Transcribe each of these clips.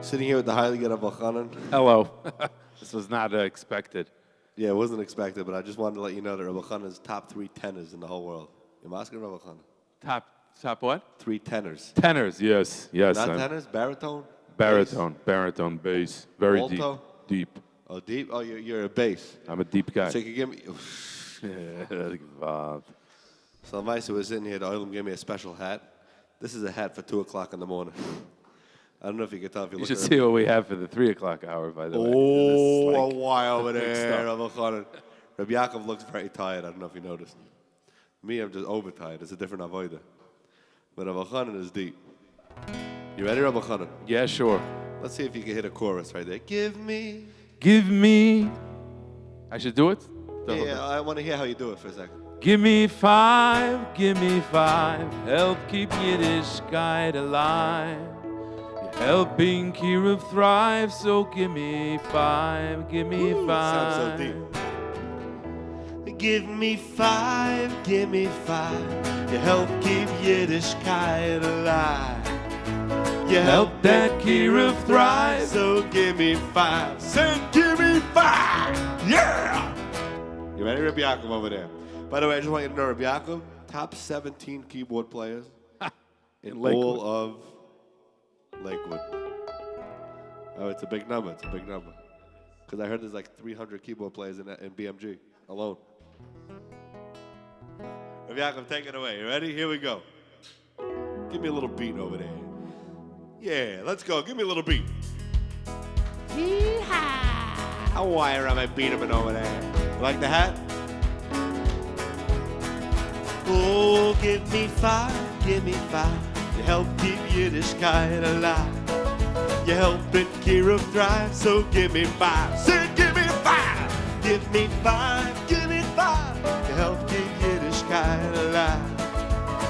Sitting here with the highly good Oorahthon. Hello. This was not expected. Yeah, it wasn't expected, but I just wanted to let you know that Oorahthon is top 3 tenors in the whole world. You're asking Oorahthon. Top what? 3 tenors. Tenors, yes. Not tenors? Baritone? Baritone, bass. Very Alto? deep. Oh, deep? Oh, you're a bass. I'm a deep guy. So you can give me... So Maisa was sitting here, the Oilam gave me a special hat. This is a hat for 2 o'clock in the morning. I don't know if you can tell if you look should see what we have for the 3 o'clock hour, by the way. Oh, a why over there, Oorahthon. Rabbi Yaakov looks very tired. I don't know if you noticed. Me, I'm just overtired. It's a different avoida. But Oorahthon is deep. You ready, Oorahthon? Yeah, sure. Let's see if you can hit a chorus right there. Give me. I should do it? Yeah, I want to hear how you do it for a second. Give me 5, help keep Yiddishkeit alive. You're helping Kiruv thrive, so give me 5, give me 5. Sounds so deep. Give me 5, give me 5. You help keep Yiddishkeit alive. You help that Kiruv thrive, so give me 5. Say, give me 5. Yeah! You ready, Rabbi Yaakov over there? By the way, I just want you to know, Rabbi Yaakov, top 17 keyboard players in all of Lakewood. Oh, it's a big number. It's a big number. Because I heard there's like 300 keyboard players in BMG alone. Rabbi Yaakov, take it away. You ready? Here we go. Give me a little beat over there. Yeah, let's go. Give me a little beat. Yee-haw! How wire am I beating him over there? You like the hat? Oh, give me 5, give me 5. You help keep Yiddishkeit alive. You help it Kiruv thrive, so give me 5. Say, give me 5. Give me 5, give me 5. You help keep Yiddishkeit alive.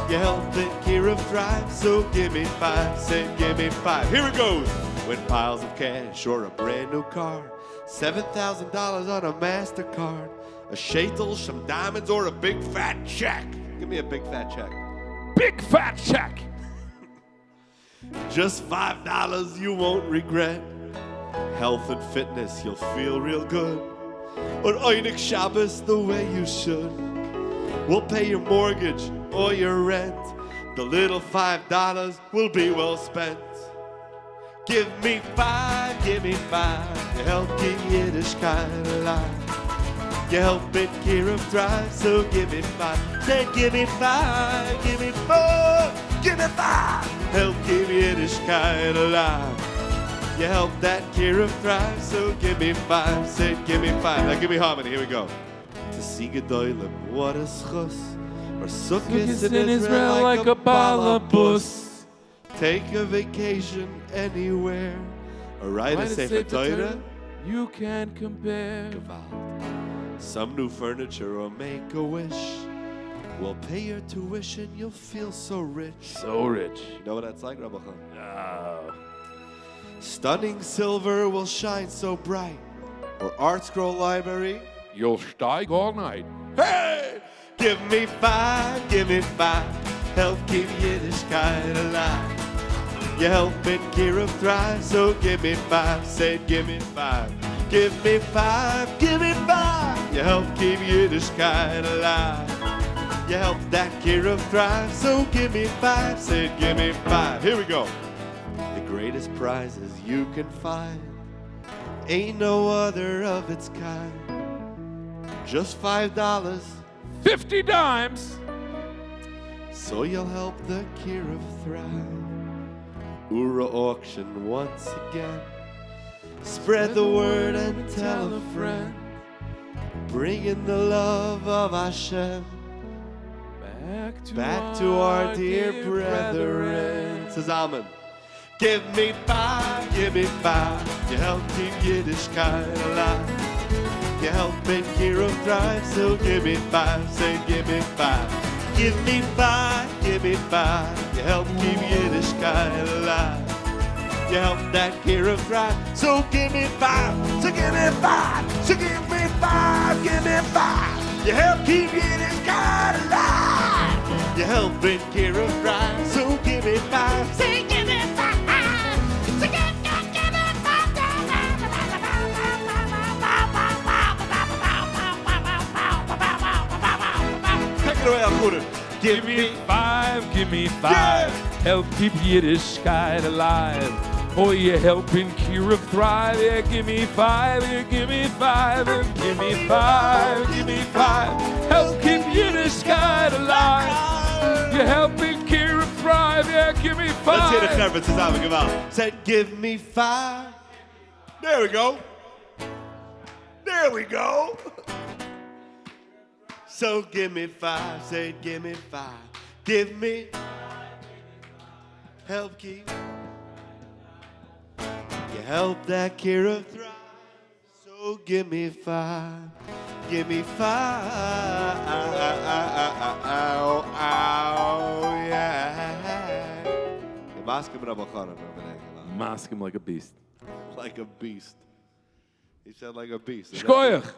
You help it Kiruv thrive, so give me 5. Say, give me 5. Here it goes. With piles of cash or a brand new car, $7,000 on a MasterCard, a shaitel, some diamonds, or a big fat check. Give me a big fat check. Big fat check! Just $5 you won't regret. Health and fitness, you'll feel real good. Or Einik Shabbos the way you should. We'll pay your mortgage or your rent. The little $5 will be well spent. Give me 5, give me 5. You help keep Yiddishkeit alive. You help it Kiruv thrive, so give me 5. Say, give me 5, give me 4, give me 5. Help keep Yiddishkeit alive. You help that Kiruv thrive, so give me 5. Say, give me 5. Now give me harmony. Here we go. To see Gedolim, what a schus. Or sukkahs in Israel like a balabus. Take a vacation anywhere. Or write a Sefer Torah. You can't compare. Some new furniture or make a wish. We'll pay your tuition, you'll feel so rich. So rich. You know what that's like, Rabbi Khan? No. Stunning silver will shine so bright. Or Art Scroll Library. You'll steig all night. Hey! Give me 5, give me 5. Help keep Yiddishkeit alive. You help it Kiruv thrive, so give me 5. Say, give me 5. Give me 5, give me 5. You help keep Yiddishkeit alive. You help that Kiruv thrive, so give me 5. Say, give me 5. Here we go. The greatest prizes you can find. Ain't no other of its kind. Just $5. 50 dimes. So you'll help the Kiruv thrive. Oorah auction once again. Spread the word and tell a friend. Bring in the love of Hashem back to our dear brethren. Says Amen. Give me 5, give me 5. You help keep Yiddishkeit alive. You help make Kiruv thrive, so give me 5. Say, give me 5. Give me 5, give me 5. You help keep Yiddishkeit alive. You help that Kiruv thrive, so give me 5. So give me 5. So give me 5. Give me 5. You help keep Yiddishkeit alive. You help bring Kiruv thrive, so give me 5. Say, give me 5. So give me 5. Give me five, give me five. Help keep Yiddishkeit alive. Oh, you're helping Kira thrive. Yeah, give me five, yeah, give me five, yeah, give me five, give me five. Help keep Yiddishkeit alive. You're helping Kira thrive. Yeah, give me five. Let's hear the chevron zusammen, come on. Said, give me five. There we go. There we go. So give me five, say give me five. Give me help keep. You help that Kira thrive. So give me five. Give me five. Ow, yeah. Mask him over there. Mask him like a beast. Like a beast. He said like a beast. Shkoyach.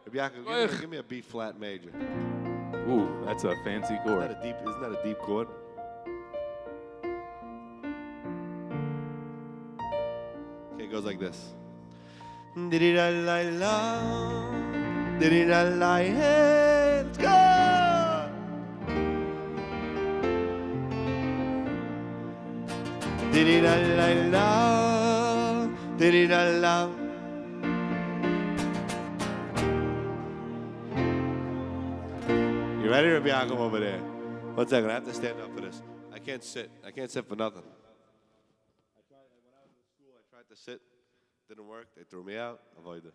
Give me a B flat major. Ooh, that's a fancy chord. Isn't that a deep chord? Okay, it goes like this. Diddy-da-la-la, diddy-da-la, hey, let's go! Diddy-da-la-la, diddy-da-la. You ready, Rabbi Yaakov over there? 1 second, I have to stand up for this. I can't sit. I can't sit for nothing. When I was in school, I tried to sit. Didn't work. They threw me out. Avoid it.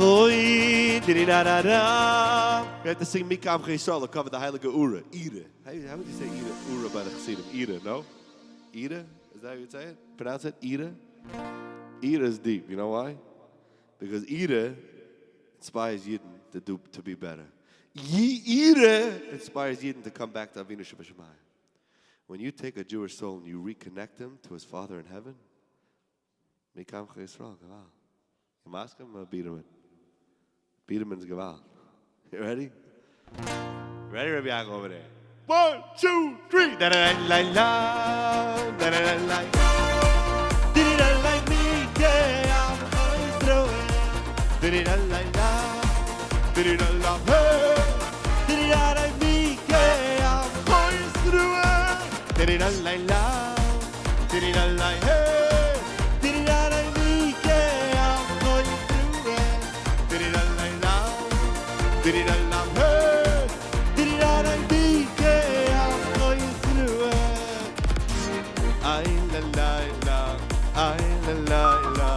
Oi, diddy-da-da-da. We have to sing Mikam Chesal to cover the Heilige Oorah. Oorah. How would you say Oorah by the Chassidim? Oorah, no? Oorah? Is that how you'd say it? Pronounce it? Oorah? Oorah is deep. You know why? Because Oorah inspires Yidden to be better. Oorah inspires Yidden to come back to Avinu Shebashamayim. When you take a Jewish soul and you reconnect him to his Father in heaven, Mikam Chesal, Gaval. You ask him, beat him in. Beat him in's Gaval. You ready? Ready, Rabbi Yaakov over there? 1, 2, 3. Da-da-da-la-la, da-da-da-la. Diddy-da-la, me, yeah, I'm going through it. Diddy-da-la-la, diddy-da-la, hey. Diddy-da-la, me, yeah, I'm going through it. Diddy-da-la-la, diddy-da-la, hey. Diddy-da-la, me, yeah, I'm going through it. Diddy-da-la-la, diddy-da-la, hey. Diddy-da-la, me, yeah, I'm going through it. Ay-la-la-la, ay-la-la-la.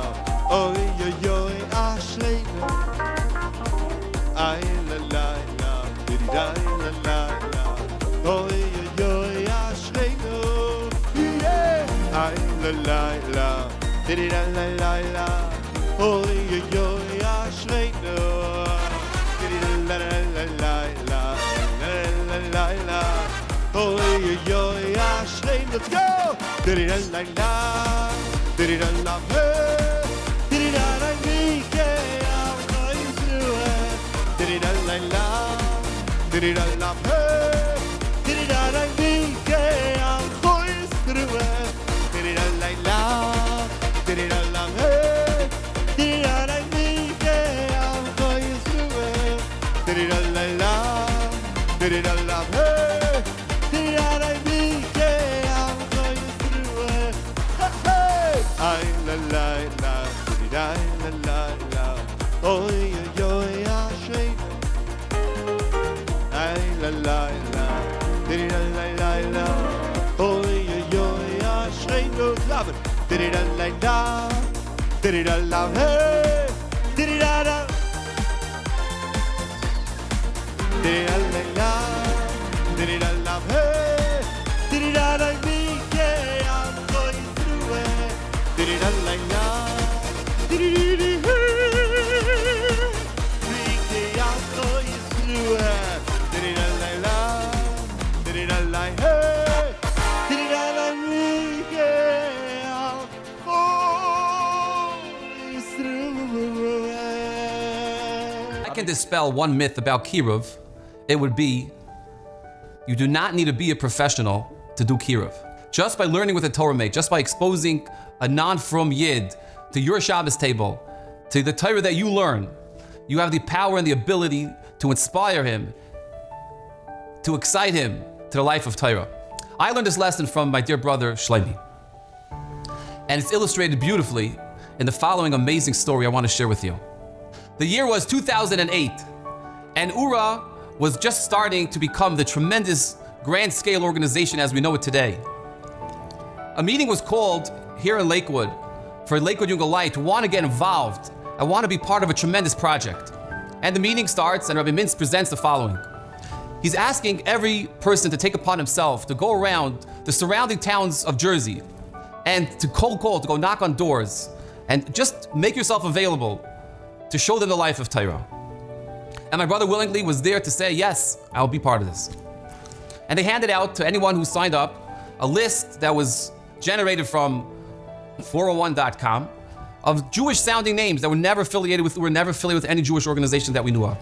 Oy-oy-oy, ashleina. Ay-la-la-la, diddy-da-la-la-la. Oy-oy-oy, ashleina. Yeah. Ay-la-la-la, diddy-da-la-la-la. Oy-oy-oy, ashleina. Diddy-da-la-la-la-la. La-la-la-la-la. Oy-oy-oy, ashleina. Let's go! Diddy-da-la-la, diddy-da-la, hey. Diddy-da-la-la, I'm going through it. Diddy-da-la-la, diddy-da-la, hey. Diddy-da-la-la, I'm going through it. Diddy-da-la-la, diddy-da-la, hey. Diddy-da-la-la, I'm going through it. Diddy-da-la-la, diddy-da-la, hey. Diddy-da-la-la, I'm going through it. Hey, ay-la-la-la. La-la-la-la, oy-oy-oy, ashleina. Ay-la-la-la, diddy-la-la-la-la, oy-oy-oy, ashleina. Love it. Diddy-la-la-la, diddy-la-la, hey. Diddy-la-la. Diddy-la-la-la, diddy-la-la, hey. Diddy-la-la, me, yeah, I'm going through it. Diddy-la-la-la. I can dispel one myth about Kiruv. It would be, you do not need to be a professional to do Kiruv. Just by learning with a Torah mate, just by exposing a non-from Yid to your Shabbos table, to the Torah that you learn, you have the power and the ability to inspire him, to excite him to the life of Torah. I learned this lesson from my dear brother Shlomi. And it's illustrated beautifully in the following amazing story I want to share with you. The year was 2008, and Oorah was just starting to become the tremendous grand scale organization as we know it today. A meeting was called here in Lakewood for Lakewood Young Light to want to get involved and want to be part of a tremendous project. And the meeting starts and Rabbi Mintz presents the following. He's asking every person to take upon himself to go around the surrounding towns of Jersey and to cold call, to go knock on doors and just make yourself available to show them the life of Torah. And my brother willingly was there to say, yes, I'll be part of this. And they handed out to anyone who signed up a list that was generated from 401.com of Jewish sounding names that were never affiliated with any Jewish organization that we knew of.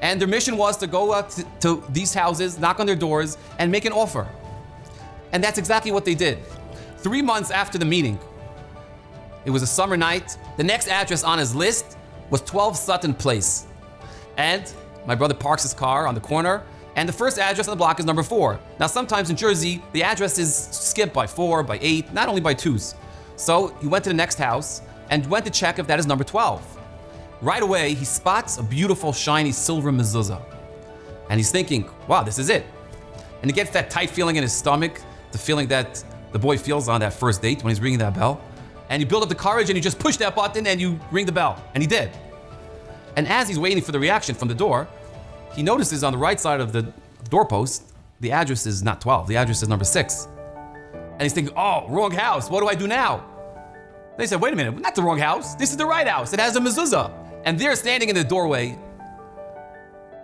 And their mission was to go out to these houses, knock on their doors, and make an offer. And that's exactly what they did. 3 months after the meeting, it was a summer night, the next address on his list was 12 Sutton Place. And my brother parks his car on the corner, and the first address on the block is number 4. Now, sometimes in Jersey, the address is skipped by 4, by 8, not only by 2s. So he went to the next house and went to check if that is number 12. Right away, he spots a beautiful, shiny silver mezuzah. And he's thinking, wow, this is it. And he gets that tight feeling in his stomach, the feeling that the boy feels on that first date when he's ringing that bell. And you build up the courage and you just push that button and you ring the bell. And he did. And as he's waiting for the reaction from the door, he notices on the right side of the doorpost, the address is not 12, the address is number 6. And he's thinking, oh, wrong house, what do I do now? They said, wait a minute, not the wrong house, this is the right house, it has a mezuzah. And there, standing in the doorway,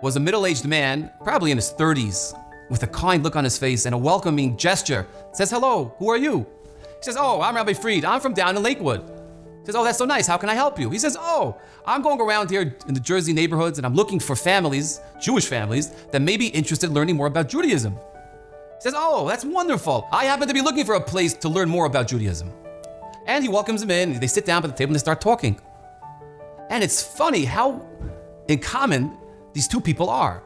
was a middle-aged man, probably in his 30s, with a kind look on his face and a welcoming gesture. Says, hello, who are you? He says, oh, I'm Rabbi Fried, I'm from down in Lakewood. He says, oh, that's so nice, how can I help you? He says, oh, I'm going around here in the Jersey neighborhoods and I'm looking for families, Jewish families, that may be interested in learning more about Judaism. He says, oh, that's wonderful. I happen to be looking for a place to learn more about Judaism. And he welcomes them in, they sit down by the table and they start talking. And it's funny how in common these two people are.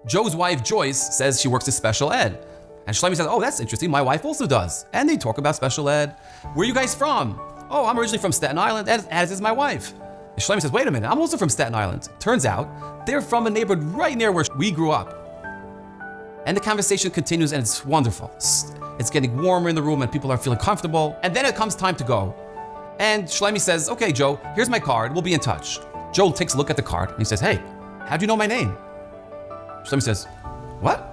Joe's wife, Joyce, says she works at special ed. And Shlomi says, oh, that's interesting, my wife also does. And they talk about special ed. Where are you guys from? Oh, I'm originally from Staten Island, as is my wife. And Shlomi says, wait a minute, I'm also from Staten Island. Turns out, they're from a neighborhood right near where we grew up. And the conversation continues and it's wonderful. It's getting warmer in the room and people are feeling comfortable. And then it comes time to go. And Shlomi says, okay, Joe, here's my card, we'll be in touch. Joe takes a look at the card and he says, hey, how'd you know my name? Shlomi says, what?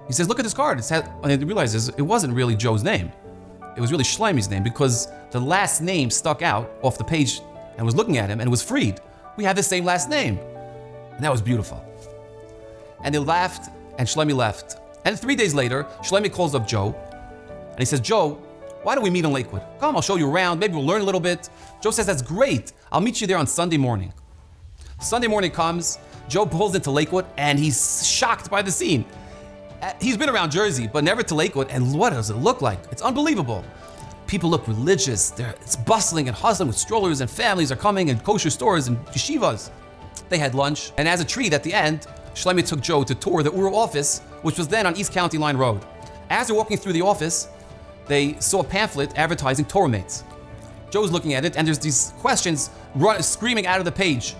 He says, look at this card. And he realizes it wasn't really Joe's name. It was really Shlomi's name because the last name stuck out off the page and was looking at him and it was Fried. We have the same last name. And that was beautiful. And they laughed and Shlomi left. And 3 days later, Shlomi calls up Joe and he says, Joe, why don't we meet in Lakewood? Come, I'll show you around, maybe we'll learn a little bit. Joe says, that's great. I'll meet you there on Sunday morning. Sunday morning comes, Joe pulls into Lakewood and he's shocked by the scene. He's been around Jersey, but never to Lakewood, and what does it look like? It's unbelievable. People look religious. It's bustling and hustling with strollers, and families are coming, and kosher stores and yeshivas. They had lunch, and as a treat at the end, Shlomi took Joe to tour the Oorah office, which was then on East County Line Road. As they're walking through the office, they saw a pamphlet advertising Torah mates. Joe's looking at it, and there's these questions screaming out of the page.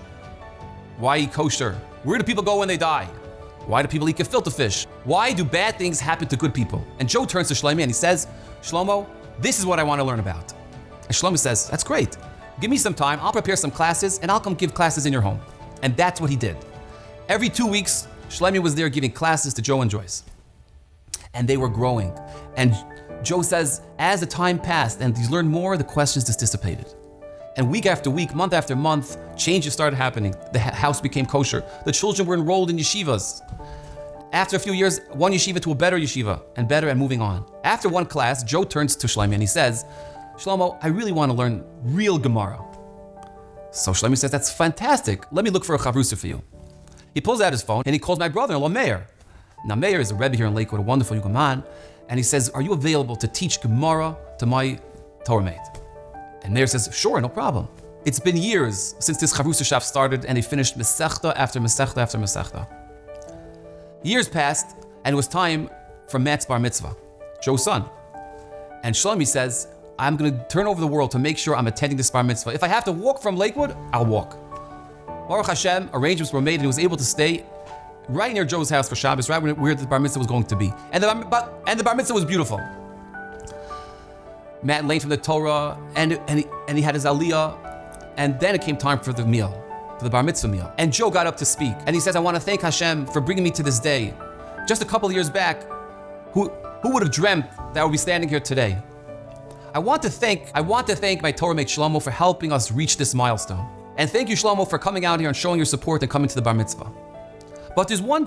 Why eat kosher? Where do people go when they die? Why do people eat gefilte fish? Why do bad things happen to good people? And Joe turns to Shlomi and he says, Shlomo, this is what I want to learn about. And Shlomi says, that's great. Give me some time, I'll prepare some classes, and I'll come give classes in your home. And that's what he did. Every 2 weeks, Shlomi was there giving classes to Joe and Joyce. And they were growing. And Joe says, as the time passed and he's learned more, the questions just dissipated. And week after week, month after month, changes started happening. The house became kosher. The children were enrolled in yeshivas. After a few years, one yeshiva to a better yeshiva, and better and moving on. After one class, Joe turns to Shlomi and he says, Shlomo, I really want to learn real Gemara. So Shlomi says, that's fantastic. Let me look for a chavrusa for you. He pulls out his phone and he calls my brother-in-law, Meir. Now, Meir is a Rebbe here in Lakewood, a wonderful young man. And he says, are you available to teach Gemara to my Torah mate? And Meir says, sure, no problem. It's been years since this Chavrusa started, and they finished Masechta after Masechta after Masechta. Years passed, and it was time for Matt's bar mitzvah, Joe's son. And Shlomi says, I'm going to turn over the world to make sure I'm attending this bar mitzvah. If I have to walk from Lakewood, I'll walk. Baruch Hashem, arrangements were made, and he was able to stay right near Joe's house for Shabbos, right where the bar mitzvah was going to be. And the bar mitzvah was beautiful. Matt learned from the Torah, and he had his aliyah, and then it came time for the meal, for the bar mitzvah meal. And Joe got up to speak, and he says, I want to thank Hashem for bringing me to this day. Just a couple of years back, who would have dreamt that I would be standing here today? I want to thank my Torah mate Shlomo for helping us reach this milestone. And thank you, Shlomo, for coming out here and showing your support and coming to the bar mitzvah. But there's one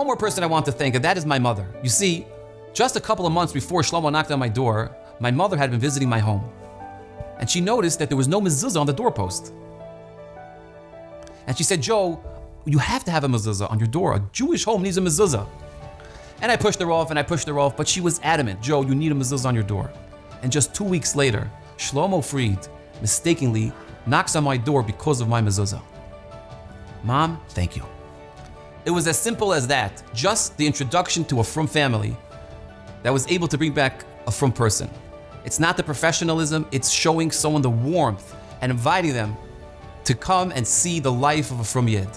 more person I want to thank, and that is my mother. You see, just a couple of months before Shlomo knocked on my door, my mother had been visiting my home. And she noticed that there was no mezuzah on the doorpost. And she said, Joe, you have to have a mezuzah on your door. A Jewish home needs a mezuzah. And I pushed her off, but she was adamant. Joe, you need a mezuzah on your door. And just 2 weeks later, Shlomo Fried mistakenly knocks on my door because of my mezuzah. Mom, thank you. It was as simple as that. Just the introduction to a frum family that was able to bring back a frum person. It's not the professionalism, it's showing someone the warmth and inviting them to come and see the life of a frum yid.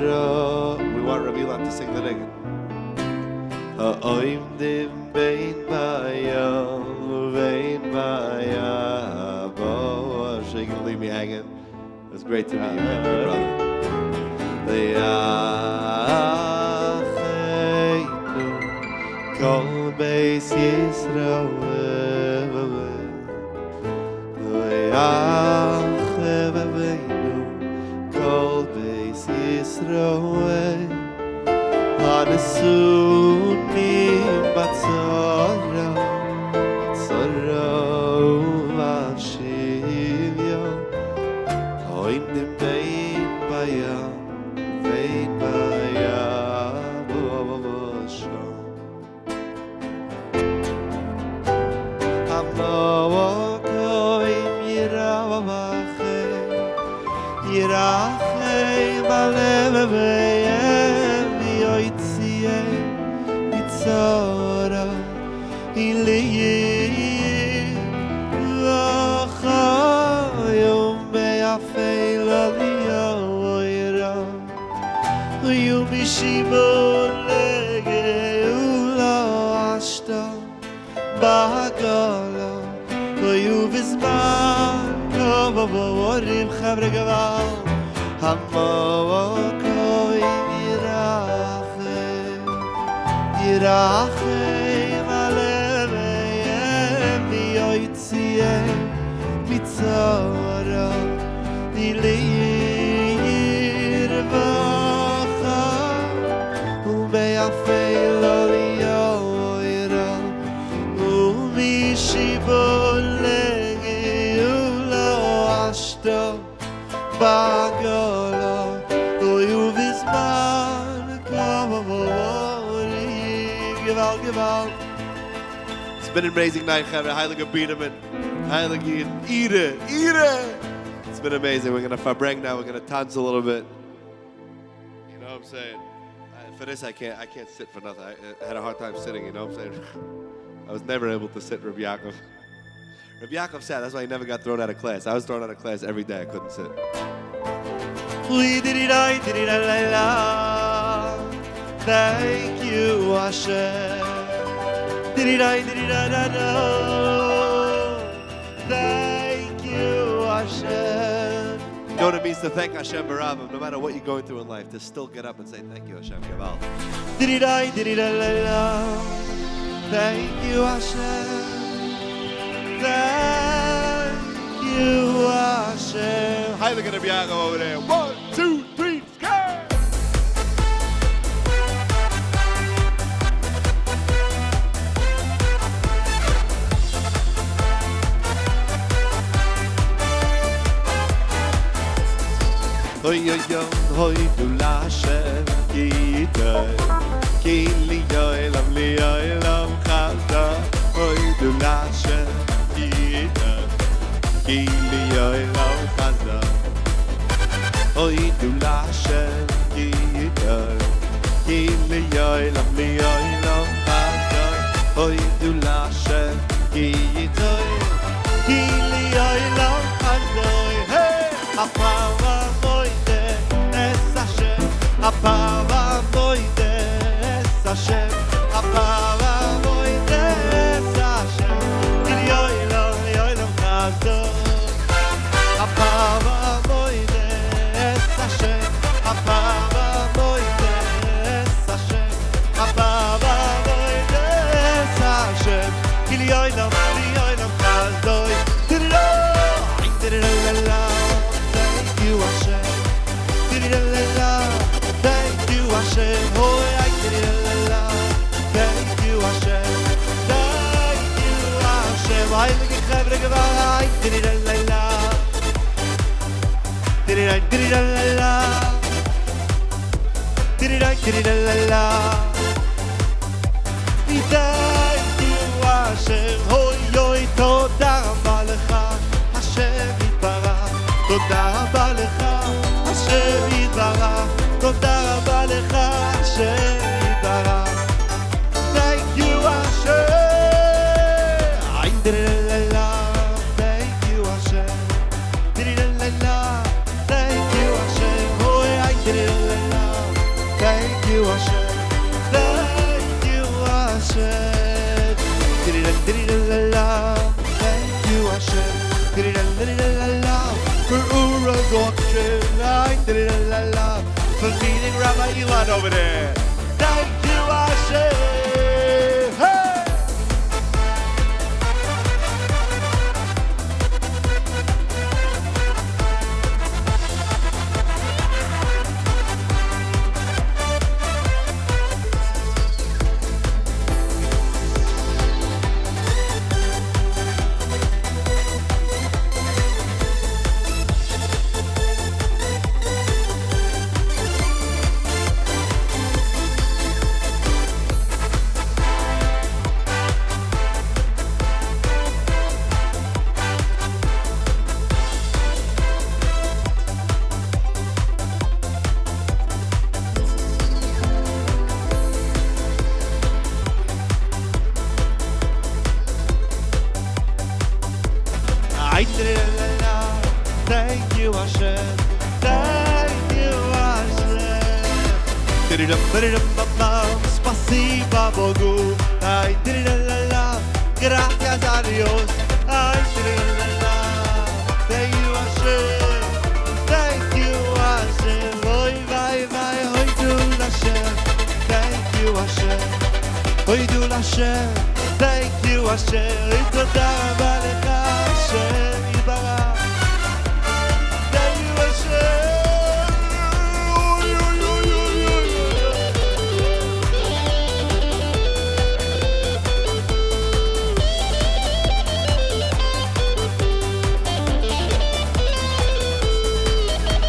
We want Rabbi Ilan to sing the niggunim. Ha'oimdim bein bayam vein bayam. Oh, she can leave me hanging. It was great to meet you, man, brother. Le'acheinu kol beis Yisrael. Le'acheinu kol beis Yisrael. Hanesuni batzara, batzara v'ashivya. Hoimdim bein bayam, bein bayam, v'asham. Ha'mo'okoim yirachei b'alev v'yem v'yotziyeh mitzora iliyeh v'chayom be'afei l'aliyah Oorah Yom yishimon legeula ashta b'hagala v'yuvizman v'vorim chavre gaval ha'mo'okoim yirachei v'alev v'yem v'yotziyeh mitzora iliyeh v'cha u'be'afei l'aliyah Oorah u'mishivon legeula ashta b'hagala v'yuvizman k'avorim Gewalt. It's been an amazing night, Chavre. Heilige Biederman, Heilige Ire. It's been amazing. We're going to farbreng now. We're going to dance a little bit. You know what I'm saying? For this, I can't sit for nothing. I had a hard time sitting, you know what I'm saying? I was never able to sit, Rabbi Yaakov. Rabbi Yaakov sat. That's why he never got thrown out of class. I was thrown out of class every day. I couldn't sit. Thank you, Hashem. Thank you, Hashem. You know what it means to thank Hashem B'Ravim, no matter what you're going through in life, to still get up and say thank you, Hashem. Gewalt. Thank you, Hashem. Thank you, Hashem. Heilige Rabbi Yaakov over there. 1, 2, 3, scare! Oy oy oy hoy du lashem kitay Kili yoy lam li yoy lam khada Oy du lashem kitay Kili yoy lam khada Oy du lashem kitay Kili yoy lam li yoy lam khada Oy du lashem kitay Kili yoy lam khada Hey apava moide es Hashem apava moide es Hashem apava moide es Hashem Kili yoy lam khada apava moide es Hashem apava moide es Hashem apava moide es Hashem Kili yoy lam khada Thank you Hashem Thank you Hashem Oh I Thank you Hashem Thank you Hashem I look at Khavre Gavai Thank you Hashem Oh yoy toda Lecha Hashem Yitbarach Toda Rabba Lecha Hashem Yitbarach Toda Rabba Lecha Hashem Yitbarach Thank you Hashem Thank you Hashem Thank you Hashem Oh Thank you Hashem Thank you Hashem Thank you Hashem For Oorahthon for meeting Rabbi Ilan over there. Thank you Hashem. Hey! Thank you Hashem. Thank you Hashem. Spasiba Bogu. Gracias a Dios. Thank you Hashem. Thank you Hashem. Hoy vai hoy du Hashem. Thank you Hashem. Hoy du Hashem. Thank you Hashem. Toda Rabba Lecha Hashem Yitbarach. Thank you Hashem.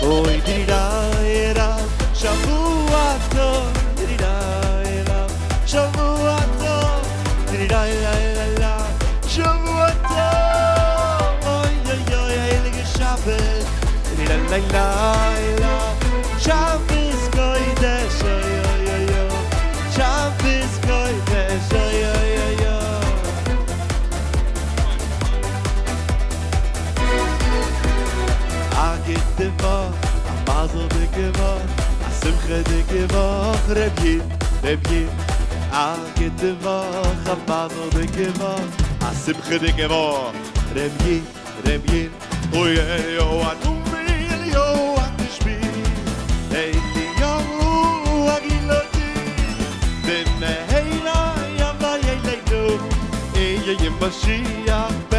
Oy dirira Shavuathon dirira Shavuathon dirira Shavuathon Oy heilige Shabbos dirira Shabbos kodesh Shabbos kodesh Agit devor Mazel de Gevor, a Simcha de Gevor, Rebyin, Agit devor, a Mazel de Gevor, a Simcha de Gevor, Rebyin, Oye, Atumil, Atishbi, Eili, Agiloti, Den Meheila, Yamba Yeleinu, Eye Mashiach,